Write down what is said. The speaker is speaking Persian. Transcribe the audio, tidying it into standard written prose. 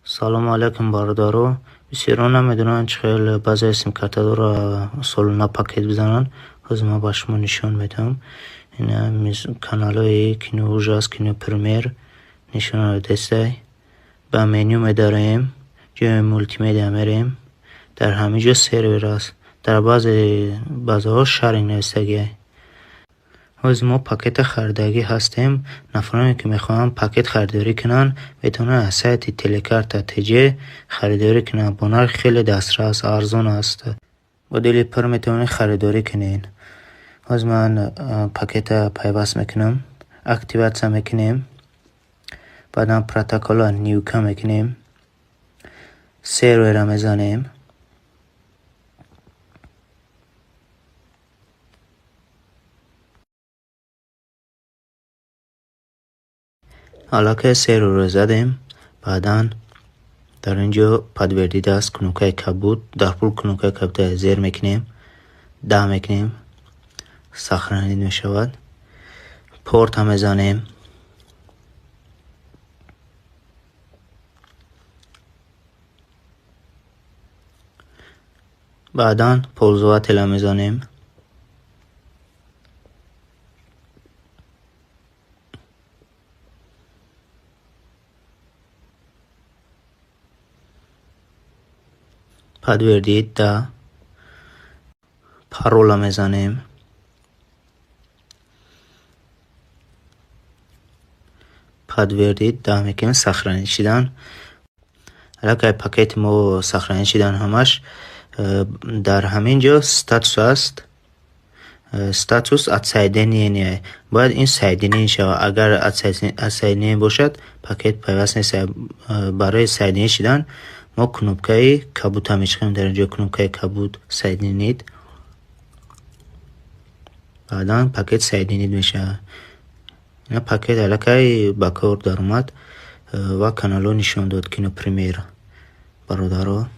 سلام علیکم برادرو. بسیاران نمیدونن چه خیلی بعضی سیم کارت را سالانه پاکت بزنن. از ما با شما نشان میدم. این کانال های کینو اوجاس کینو پرمیر نشان دسته. با منیو میداریم. جای مولتی میدیا میریم. در همه جا سرور است. در بعضی ها شارینگ نوشته. از ما پاکت خریداری هستیم. نفرانی که میخوان پاکت خریداری کنن میتونن از سایت تلکارت تجی خریداری کنن. با نرخ خیلی دسترس ارزان است. با دلی پر میتونین خریداری کنین. از من پاکت پیوست میکنم. اکتیویت میکنیم. بعدا پروتکل نیوکا میکنیم. سرور را میزنیم. حالا که سرور رو زدیم بعدا در اینجا پادوردید است کنوکای کبود در پول کنوکای کبود زیر میکنیم. ده میکنیم. سخرانید میشود. پورت هم میزنیم. بعدا پولزوات را میزنیم. پادوردید ده پارولا میزنیم. پادوردید ده میکنیم. سخرانی شدن. حالا که پاکت ما سخرانی شدن همش در همین جا ستاتوس است. ستاتوس ادسایدنی نیه. باید این سایدنی شود. اگر ادسایدنی باشد پاکت پیوست نیست. برای سایدنی شدن ما کنوبکای کبوت هم میشخیم. در اینجا کنوبکای کبوت سایدنید. بعدا پاکت سایدنید میشه. این پاکت علاقه با کار در اومد و کانالو نشان داد کینو پریمیر برادرها.